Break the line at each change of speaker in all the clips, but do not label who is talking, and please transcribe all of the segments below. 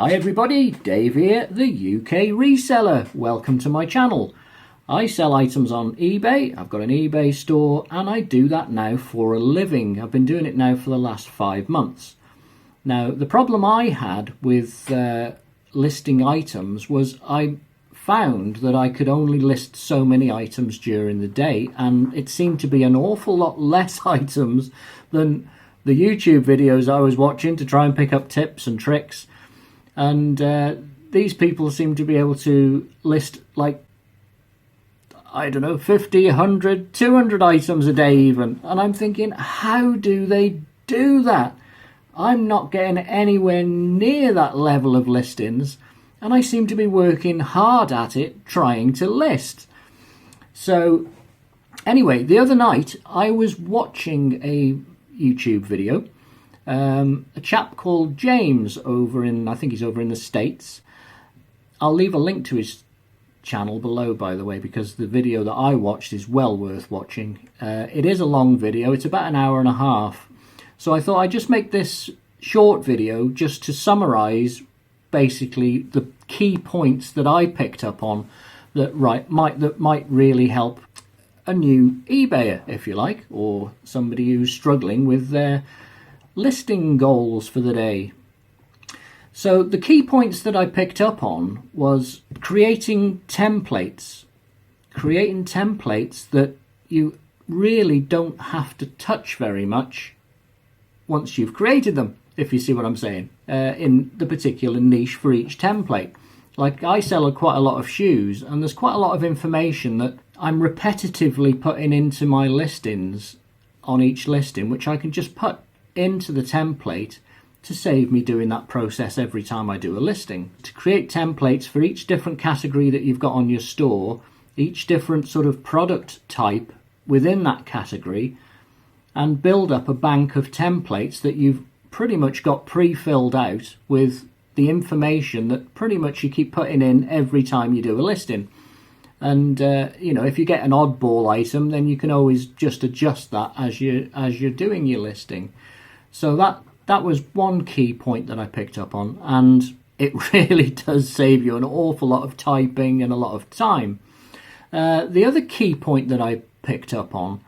Hi everybody, Dave here, the UK Reseller. Welcome to my channel. I sell items on eBay, I've got an eBay store, and I do that now for a living. I've been doing it now for the last 5 months. Now, the problem I had with listing items was I found that I could only list so many items during the day, and it seemed to be an awful lot less items than the YouTube videos I was watching to try and pick up tips and tricks. And these people seem to be able to list, like, I don't know, 50, 100, 200 items a day even. And I'm thinking, how do they do that? I'm not getting anywhere near that level of listings, and I seem to be working hard at it trying to list. So anyway, the other night I was watching a YouTube video. A chap called James over in, I think he's over in the States. I'll leave a link to his channel below, by the way, because the video that I watched is well worth watching. It is a long video, it's about an hour and a half. So I thought I'd just make this short video just to summarize basically the key points that I picked up on that might really help a new eBayer, if you like, or somebody who's struggling with their listing goals for the day. So the key points that I picked up on was creating templates that you really don't have to touch very much once you've created them, if you see what I'm saying, in the particular niche for each template. Like, I sell quite a lot of shoes, and there's quite a lot of information that I'm repetitively putting into my listings on each listing, which I can just put into the template to save me doing that process every time I do a listing. To create templates for each different category that you've got on your store, each different sort of product type within that category, and build up a bank of templates that you've pretty much got pre-filled out with the information that pretty much you keep putting in every time you do a listing. And you know, if you get an oddball item, then you can always just adjust that as you're doing your listing. So that was one key point that I picked up on, and it really does save you an awful lot of typing and a lot of time. The other key point that I picked up on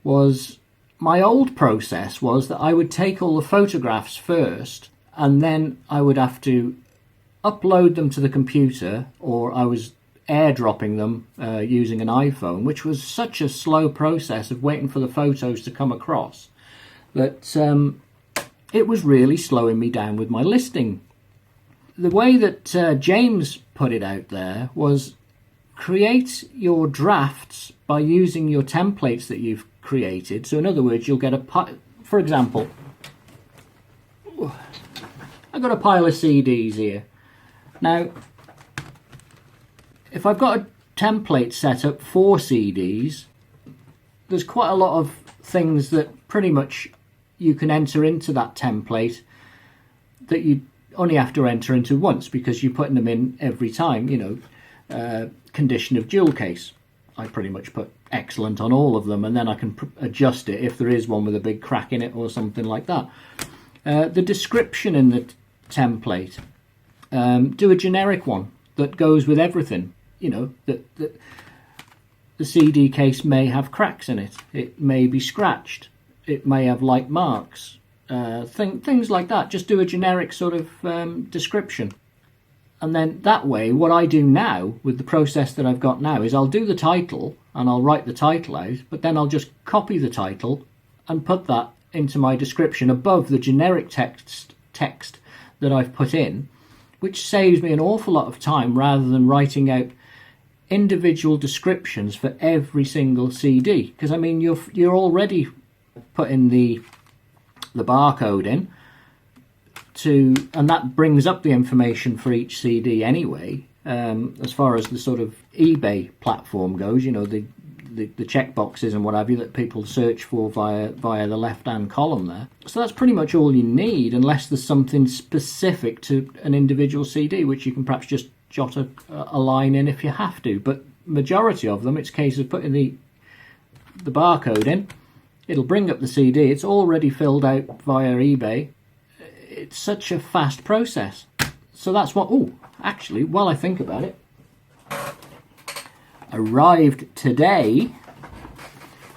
was my old process was that I would take all the photographs first, and then I would have to upload them to the computer, or I was airdropping them using an iPhone, which was such a slow process of waiting for the photos to come across that it was really slowing me down with my listing. The way that James put it out there was create your drafts by using your templates that you've created. So in other words, you'll get for example, I've got a pile of CDs here. Now, if I've got a template set up for CDs, there's quite a lot of things that pretty much you can enter into that template that you only have to enter into once, because you're putting them in every time. You know, condition of jewel case, I pretty much put excellent on all of them, and then I can adjust it if there is one with a big crack in it or something like that. The description in the template, do a generic one that goes with everything. You know, that the CD case may have cracks in it, it may be scratched, it may have light marks, things like that. Just do a generic sort of description. And then that way, what I do now with the process that I've got now is I'll do the title and I'll write the title out, but then I'll just copy the title and put that into my description above the generic text that I've put in, which saves me an awful lot of time rather than writing out individual descriptions for every single CD. Because I mean, you're already putting the barcode in and that brings up the information for each CD anyway. As far as the sort of eBay platform goes, you know, the checkboxes and what have you that people search for via the left-hand column there. So that's pretty much all you need, unless there's something specific to an individual CD, which you can perhaps just jot a line in if you have to. But majority of them, it's a case of putting the barcode in. It'll bring up the CD. It's already filled out via eBay. It's such a fast process. So that's what, oh, actually, while I think about it, arrived today.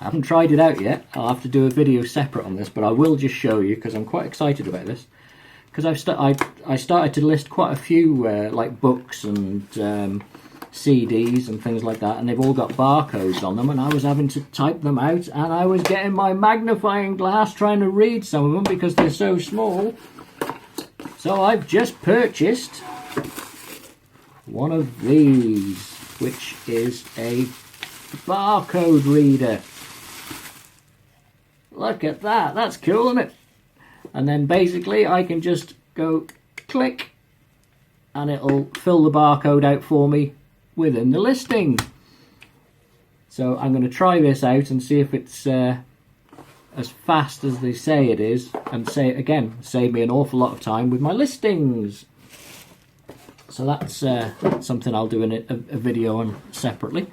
I haven't tried it out yet. I'll have to do a video separate on this, but I will just show you because I'm quite excited about this. Because I started to list quite a few like books and CDs and things like that, and they've all got barcodes on them, and I was having to type them out, and I was getting my magnifying glass trying to read some of them because they're so small. So I've just purchased one of these, which is a barcode reader. Look at that, that's cool, isn't it? And then basically I can just go click and it'll fill the barcode out for me within the listing. So I'm going to try this out and see if it's as fast as they say it is, and save me an awful lot of time with my listings. So that's something I'll do in a video on separately.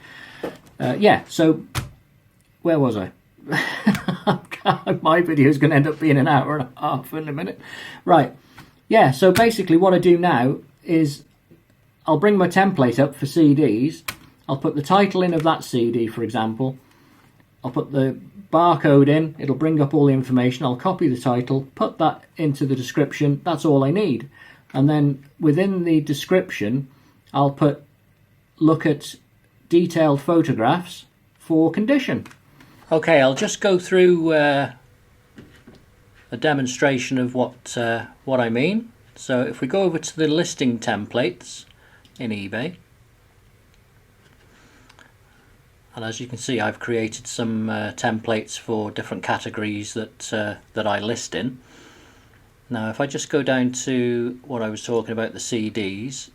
Yeah, so where was I? My video is going to end up being an hour and a half in a minute. Right, yeah, so basically what I do now is I'll bring my template up for CDs. I'll put the title in of that CD, for example. I'll put the barcode in, it'll bring up all the information. I'll copy the title, put that into the description. That's all I need. And then within the description, I'll put look at detailed photographs for condition. Okay, I'll just go through a demonstration of what I mean. So if we go over to the listing templates in eBay, and as you can see, I've created some templates for different categories that I list in. Now if I just go down to what I was talking about, the CDs,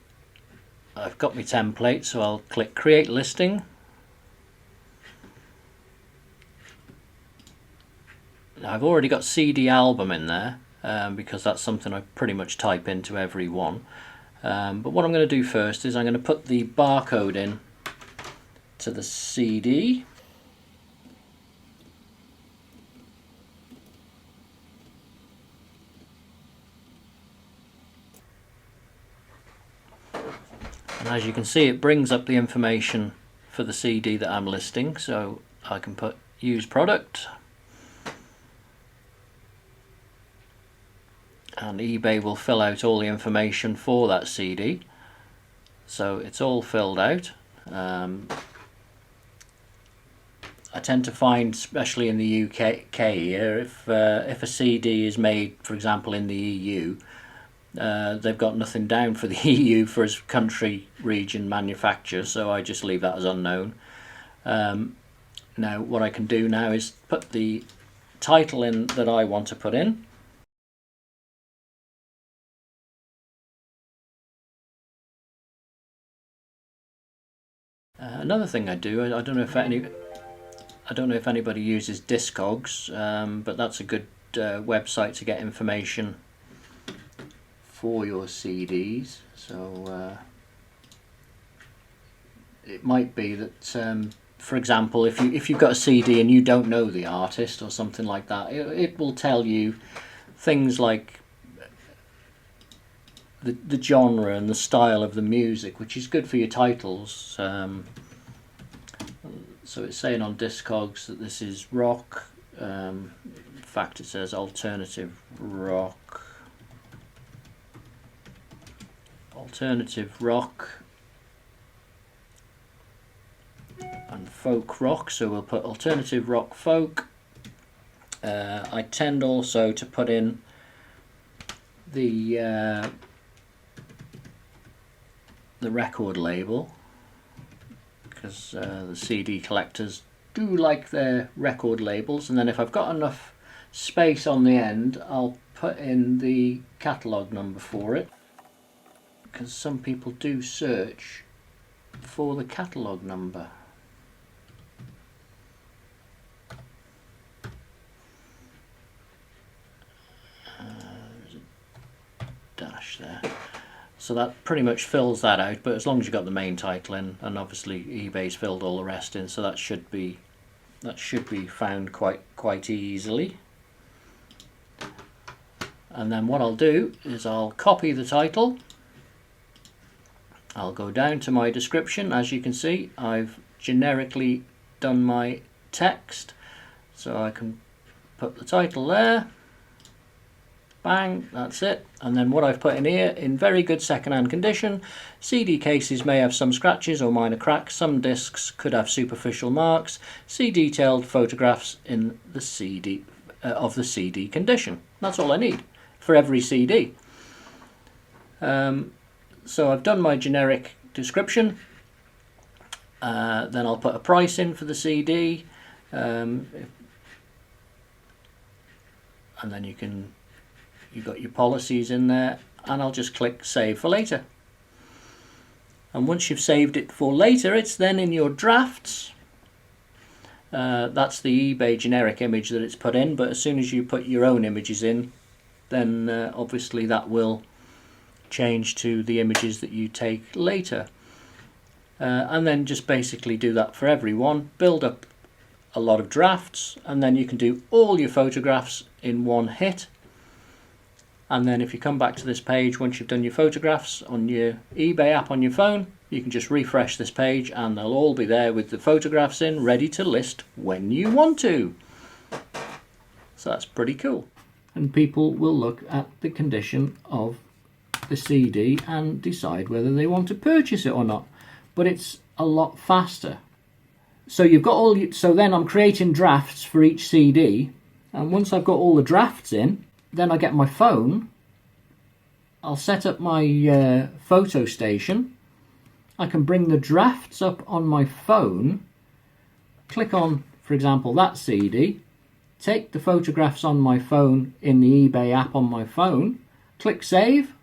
I've got my template, so I'll click create listing. Now I've already got CD album in there because that's something I pretty much type into every one. But what I'm going to do first is I'm going to put the barcode in to the CD. And as you can see, it brings up the information for the CD that I'm listing, so I can put use product, and eBay will fill out all the information for that CD. So it's all filled out. I tend to find, especially in the UK here, if a CD is made, for example, in the EU, they've got nothing down for the EU for its country, region, manufacturer, so I just leave that as unknown. Now what I can do now is put the title in that I want to put in. Another thing I do, I don't know if anybody uses Discogs, but that's a good website to get information for your CDs. So it might be that, for example, if you've got a CD and you don't know the artist or something like that, it will tell you things like the genre and the style of the music, which is good for your titles. So it's saying on Discogs that this is rock. In fact, it says alternative rock, and folk rock. So we'll put alternative rock folk. I tend also to put in the record label, because the CD collectors do like their record labels. And then if I've got enough space on the end, I'll put in the catalogue number for it, because some people do search for the catalogue number. There's a dash there. So that pretty much fills that out, but as long as you've got the main title in, and obviously eBay's filled all the rest in, so that should be found quite easily. And then what I'll do is I'll copy the title, I'll go down to my description. As you can see, I've generically done my text, so I can put the title there. Bang, that's it. And then what I've put in here, in very good second-hand condition, CD cases may have some scratches or minor cracks, some discs could have superficial marks, see detailed photographs in the CD of the CD condition. That's all I need for every CD. So I've done my generic description, then I'll put a price in for the CD, and then you've got your policies in there, and I'll just click save for later. And once you've saved it for later, it's then in your drafts. That's the eBay generic image that it's put in, but as soon as you put your own images in, then obviously that will change to the images that you take later. And then just basically do that for everyone, build up a lot of drafts, and then you can do all your photographs in one hit. And then if you come back to this page, once you've done your photographs on your eBay app on your phone, you can just refresh this page and they'll all be there with the photographs in, ready to list when you want to. So that's pretty cool. And people will look at the condition of the CD and decide whether they want to purchase it or not. But it's a lot faster. So you've got so then I'm creating drafts for each CD, and once I've got all the drafts in, then I get my phone, I'll set up my photo station, I can bring the drafts up on my phone, click on, for example, that CD, take the photographs on my phone in the eBay app on my phone, click save,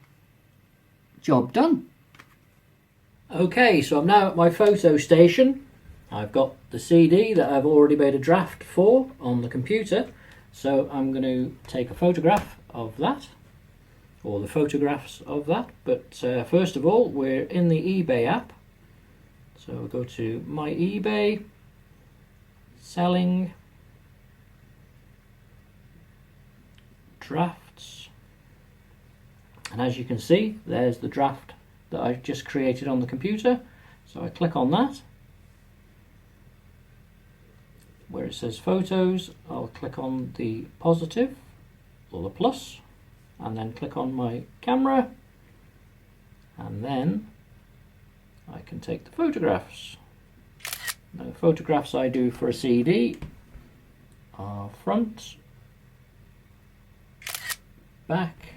job done. Okay, so I'm now at my photo station. I've got the CD that I've already made a draft for on the computer. So I'm going to take a photograph of that, or the photographs of that. But first of all, we're in the eBay app. So we'll go to my eBay, selling, drafts. And as you can see, there's the draft that I've just created on the computer. So I click on that. Where it says photos, I'll click on the positive or the plus, and then click on my camera, and then I can take the photographs. Now, the photographs I do for a CD are front, back,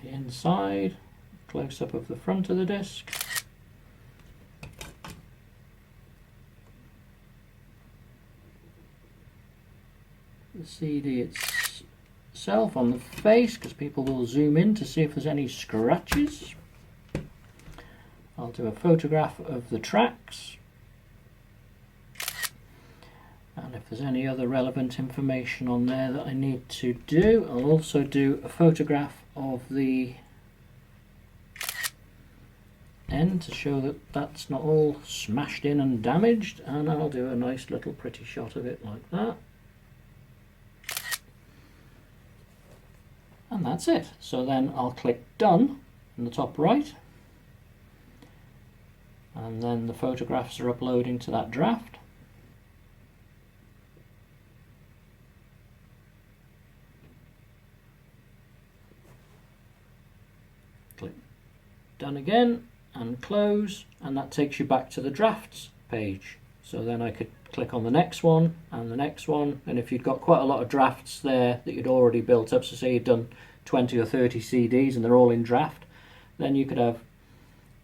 the inside, close up of the front of the disc, the CD itself on the face, because people will zoom in to see if there's any scratches. I'll do a photograph of the tracks, and if there's any other relevant information on there that I need to do, I'll also do a photograph of the end to show that that's not all smashed in and damaged, and I'll do a nice little pretty shot of it like that. And that's it. So then I'll click done in the top right, and then the photographs are uploading to that draft. Click done again and close, and that takes you back to the drafts page. So then I could click on the next one and the next one, and if you've got quite a lot of drafts there that you'd already built up, so say you'd done 20 or 30 CDs and they're all in draft, then you could have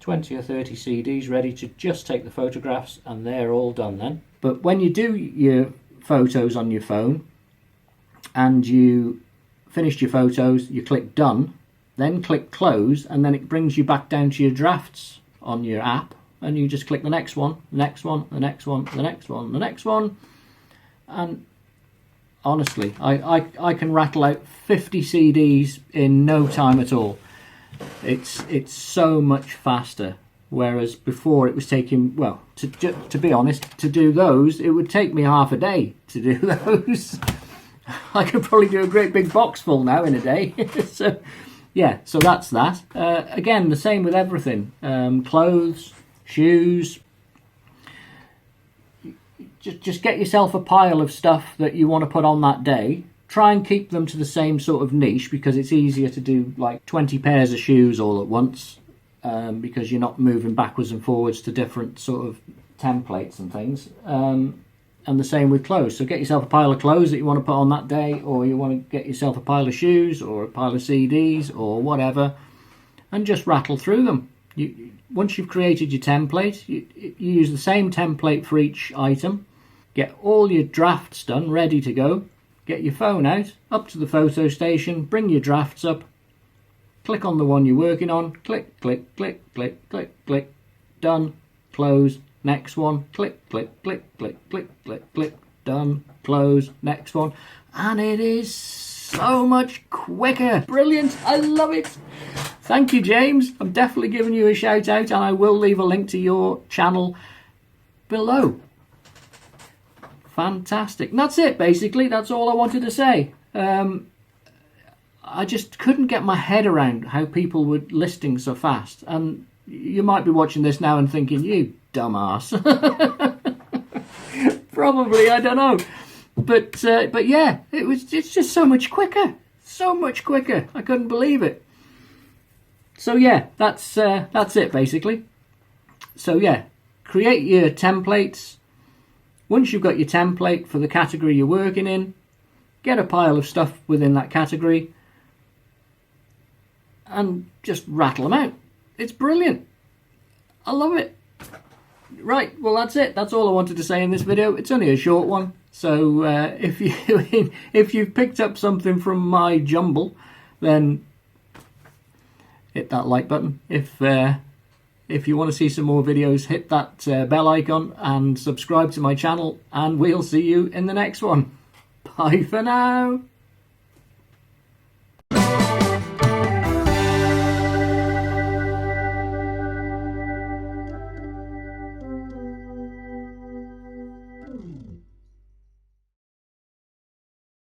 20 or 30 CDs ready to just take the photographs, and they're all done then. But when you do your photos on your phone and you finished your photos, you click done, then click close, and then it brings you back down to your drafts on your app, and you just click the next one, the next one, the next one, the next one, the next one, and honestly, I can rattle out 50 CDs in no time at all. It's so much faster, whereas before it was taking, well, to be honest, to do those, it would take me half a day to do those. I could probably do a great big box full now in a day. So yeah, so that's that. Again, the same with everything. Clothes, shoes. Just get yourself a pile of stuff that you want to put on that day. Try and keep them to the same sort of niche, because it's easier to do like 20 pairs of shoes all at once, because you're not moving backwards and forwards to different sort of templates and things. And the same with clothes. So get yourself a pile of clothes that you want to put on that day, or you want to get yourself a pile of shoes or a pile of CDs or whatever, and just rattle through them. Once you've created your template, you use the same template for each item. Get all your drafts done, ready to go. Get your phone out, up to the photo station, bring your drafts up, click on the one you're working on, click, click, click, click, click, click, done, close, next one, click, click, click, click, click, click, click, done, close, next one. And it is so much quicker. Brilliant. I love it. Thank you, James. I'm definitely giving you a shout out, and I will leave a link to your channel below. Fantastic. And that's it, basically. That's all I wanted to say. I just couldn't get my head around how people were listing so fast. And you might be watching this now and thinking, you dumbass. Probably, I don't know. But yeah, it's just so much quicker. So much quicker. I couldn't believe it. So yeah, that's it, basically. So yeah, create your templates. Once you've got your template for the category you're working in, get a pile of stuff within that category and just rattle them out. It's brilliant. I love it. Right, well that's it. That's all I wanted to say in this video. It's only a short one. So if you've picked up something from my jumble, then hit that like button. If you want to see some more videos, hit that bell icon and subscribe to my channel, and we'll see you in the next one. Bye for now.